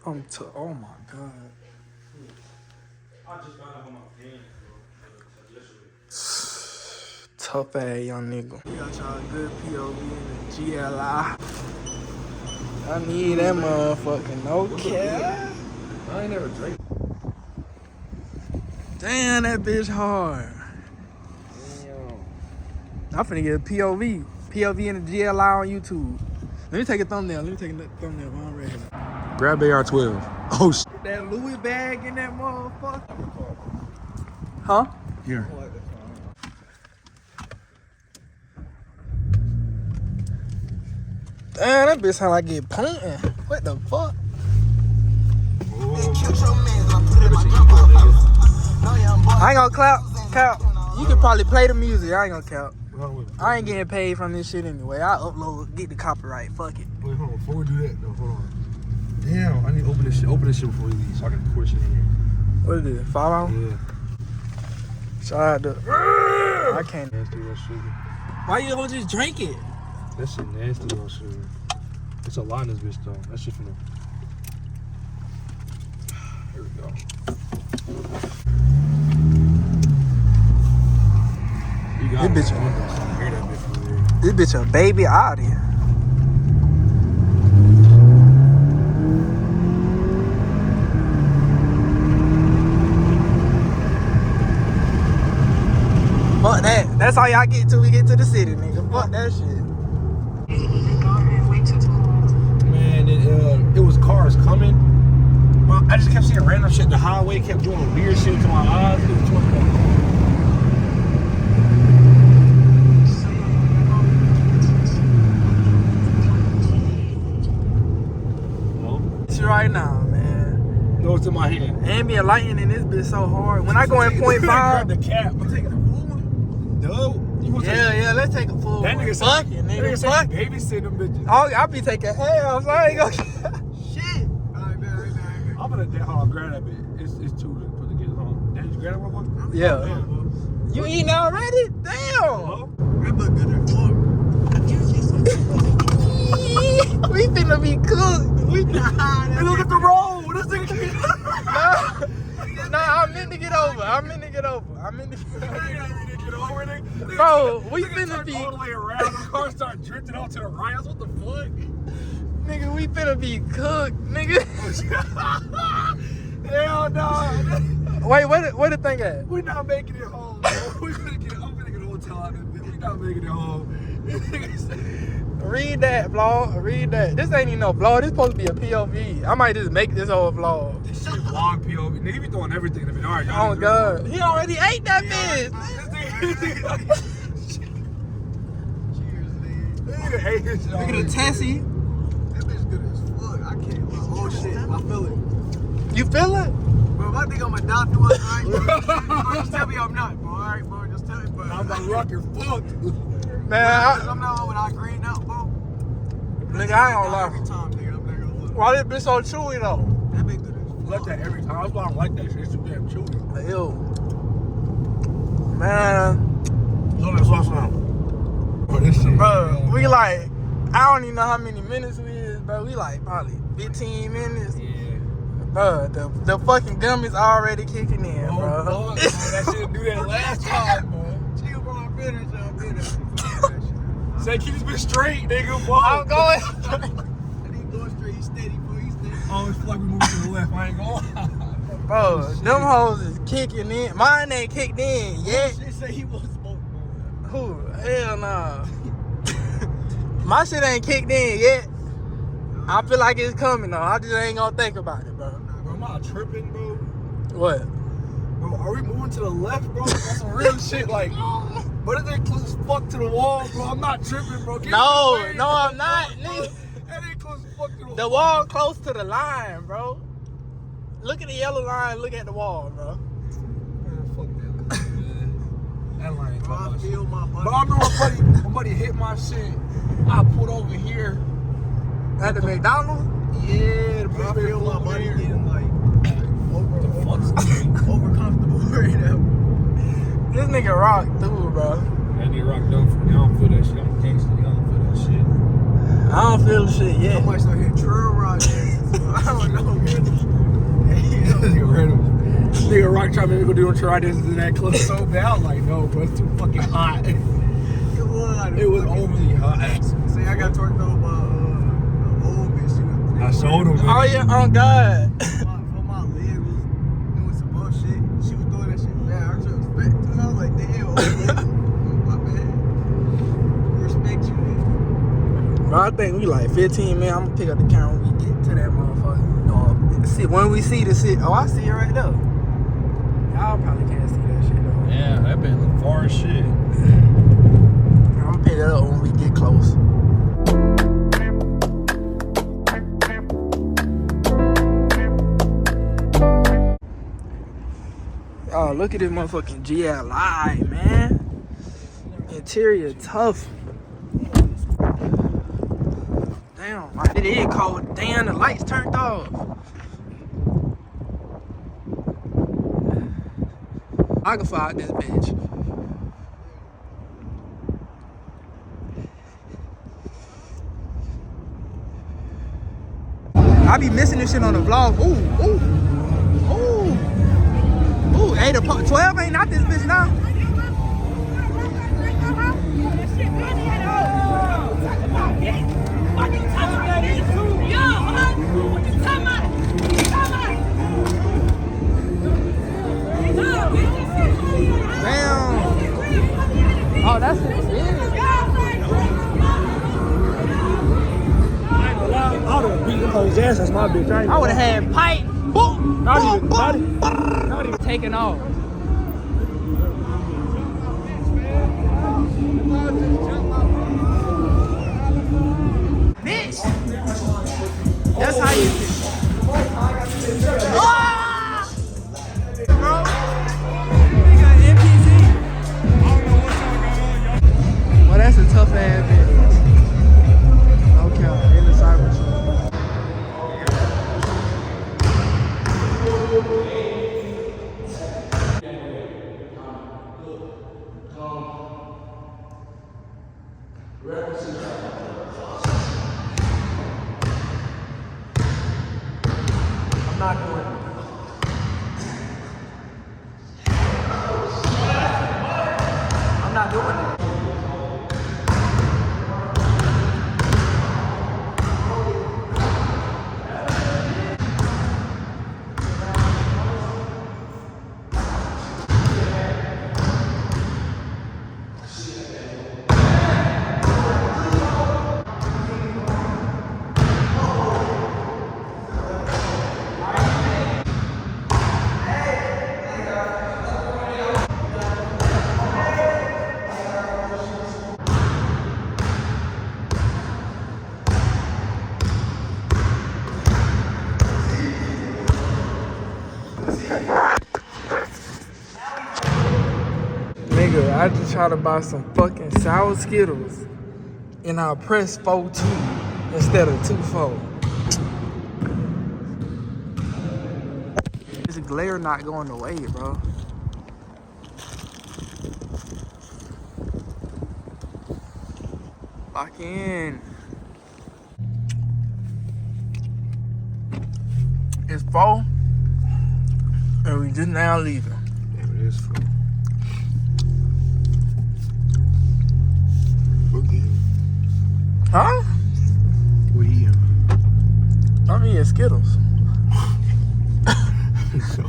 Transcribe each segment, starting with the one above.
Oh my god. I just found out on my pants, bro. Tough ass young nigga. We got y'all good POV in the GLI. I need that motherfucking no cap. I ain't never drank. Damn, that bitch hard. Damn. I'm finna get a POV. POV in the GLI on YouTube. Let me take a thumbnail. While I'm ready. Grab AR-12. Oh, shit. That Louis bag in that motherfucker. Huh? Here. Damn, that bitch sound like get punting. What the fuck? I ain't gonna clap. You can probably play the music. I ain't gonna cap. I ain't getting paid from this shit anyway. I upload, get the copyright. Fuck it. Wait, hold on. Before we do that, though, hold on. Damn, I need to open this shit. Open this shit before we leave so I can pour shit in here. What is it? 5 hours? Yeah. Shout out to. I can't. Nasty little sugar. Why you don't just drink it? That shit nasty little sugar. It's a lot in this bitch though. That shit finna. Here we go. You got This bitch. hear that bitch from there. This bitch a baby out here. Fuck that. That's all y'all get till we get to the city, nigga. Fuck that shit. Man, it was cars coming. I just kept seeing random shit. The highway kept doing weird shit to my eyes. It was too much going on. Right now, man. No, it's in my hand. Ambient lighting in this bitch so hard. When I go in 0.5. Grab the cap. I'm taking a full one. No. Yeah, let's take a full that one. Nigga Fuck said, it, nigga. That nigga Fuck said babysit them bitches. I'll be taking halves. I ain't gonna. Shit. I'm gonna hold on, grab that bit. It's 2 to put the kids home. Did you grab that one? Yeah. Damn. You eating already? Damn. Hello? That look good as fuck. We finna be cooked. Hey, look at the road. This nigga. Nah, I meant to get over. I meant to get over. Bro, we finna be. All the way around. The car start drifting off to the right. What the fuck? Nigga, we finna be cooked, nigga. Hell no. Wait, where the thing at? We're not making it home, bro. I'm gonna get a hotel out of this. We're not making it home. Read that, vlog. Read that. This ain't even no vlog. This supposed to be a POV. I might just make this whole vlog. This shit vlog POV. Nigga, you be throwing everything in it. All right, Oh, God. He already ate that bitch. Cheers, nigga. Look at the Tessie. That bitch good as fuck. I can't lie. Oh shit, I feel it. You feel it? Bro, if I think I'm a doctor, alright, bro. Just tell me I'm not, bro. Alright, bro. Just tell me, bro. I'm about to rock your fuck. Man, I'm not over I green out, bro. nigga, I ain't gonna Every lie. time, nigga, I'm not gonna look. Why this bitch so chewy, though? That bitch good as I fuck. like that every time. That's why I don't like that shit. It's too damn chewy. Ew. Man. So that sauce now. Bro, this shit. Bro, we like, I don't even know how many minutes we is, bro. We like probably 15 minutes. Yeah. Bro, the fucking gum is already kicking in, Oh, bro. bro. That shit do that last time, bro. Chill, bro. I'm finished. Say, keep this bitch straight, nigga, boy. I'm going. And he going straight. He's steady, bro. He's steady. Oh, it's like we moving to the left. I ain't gonna lie. Bro, them hoes is kicking in. Mine ain't kicked in yet. Shit say he won't smoke, bro. Who? Hell nah. My shit ain't kicked in yet. I feel like it's coming though. I just ain't gonna think about it, bro. Bro, am I tripping, bro? What? Bro, are we moving to the left, bro? That's some real shit, like, but is that close as fuck to the wall, bro? I'm not tripping, bro. Get No, away, no, bro. I'm not, nigga. That ain't close as fuck to the wall. The wall close to the line, bro. Look at the yellow line, look at the wall, bro. Man, fuck that line, man. That line ain't Bro, talking I about shit. feel my body. But I remember my buddy hit my shit. I pulled over here. At the McDonald's? Yeah, the Bro, I bitch feel my over body here. getting like fuck's over comfortable right now. This nigga rock through, bro. That nigga rock done for me. I don't feel that shit. I'm a gangster. I don't feel that shit. I don't feel the shit I yet. might start hitting trail ride dances. I don't know, man. Rock trying to make me go do a try this in that club so bad. I was like, no, bro, it's too fucking hot. It was overly hot. See, I got twerked over by old bitch. She was. I showed him. Oh yeah, oh God. My leg was doing some bullshit. She was doing that shit bad. I took respect to her. I was like, damn, my bad. Respect you, man. Bro, I think we like 15 minutes. I'm gonna pick up the camera when we get to that motherfucker. See, when we see the shit, oh, I see it right there. Y'all probably can't see that shit though. Yeah, that been look far as shit. I'm gonna pick it up when we get close. Oh, look at this motherfucking GLI, man. Interior tough. Damn, it is cold. Damn, the lights turned off. I can fire this bitch. I be missing this shit on the vlog. Ooh, ooh, ooh. Ooh, 8 or 12 ain't not this bitch now. Damn. Oh, that's it. I would have beat them hoes ass. That's my bitch. I would have had pipe. Boom, Not boom, even- boom. not even Taking off. Bitch. That's how you feel. Ah! Bro. Nigga, NPC. Well, that's a tough ass bitch. Okay, in the cyber truck. I'm not doing it. I'm not doing it. Nigga, I just tried to buy some fucking sour Skittles and I pressed 4-2 instead of 2-4. This glare not going away, bro. Lock in. It's 4 and we just now leaving. Damn, it is full. We're eating. Huh? We're eating. I'm eating Skittles. So.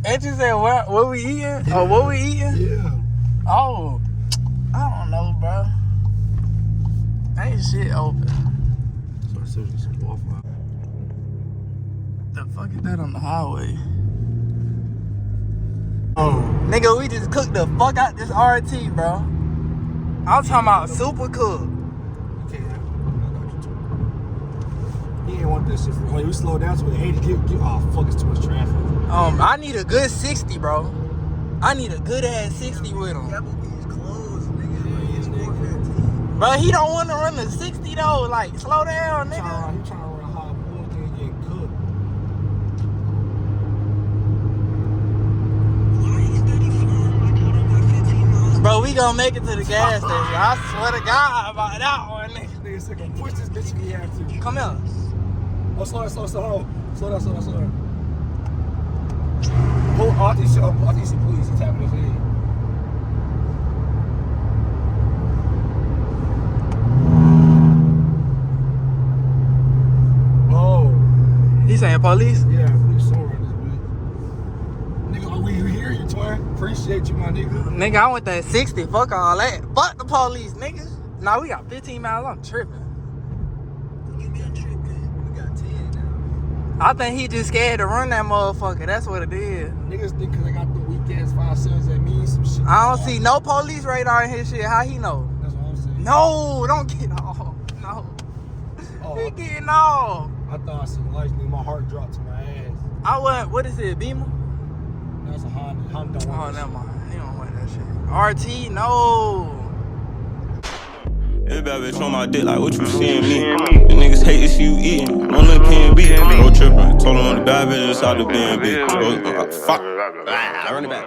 And you said what we eating? Oh, what we eating? Yeah. Oh, I don't know, bro. Ain't shit open. So I said some waffle. The fuck is that on the highway? Oh. Nigga, we just cooked the fuck out this RT, bro. I'm talking about super cook. You can't have it. I got you too. He ain't want this shit for we slow down to 80. Oh, fuck, it's too much traffic. I need a good 60, bro. I need a good ass 60 with him. Applebee's closed, nigga. It's 4:15. Bro, he don't want to run the 60 though. Like, slow down, He nigga. trying to run a hot boy thing get cooked. Bro, we gonna make it to the gas station. I swear to God about that one, nigga. Nigga said, "Go push this bitch if you have to." Come here. Oh, slow down. Slow down. I think it's the police. He tapping his head. Oh. He saying police? Yeah, police somewhere in this bitch. Nigga, we hear you, twin. Appreciate you, my nigga. Nigga, I went that 60. Fuck all that. Fuck the police, nigga. Nah, we got 15 miles. I'm tripping. You been tripping. We got 10 now. I think he just scared to run that motherfucker. That's what it is. Niggas think cause I got the weak ass 5.7s that means some shit. I don't see no police radar in his shit. How he know? That's what I'm saying. No, don't get off. No. Oh, He getting off. I thought I seen lights, nigga. My heart dropped to my ass. I went, what is it, Beamer? That's a Honda. Honda don't Oh, want never mind. He don't want that shit. RT, no. This bad bitch on my dick like what you seeing me. The niggas hate to see you eating. On the PNB. Bro trippin'. Told him on the bad bitch just out the BNB. Fuck. I run it back.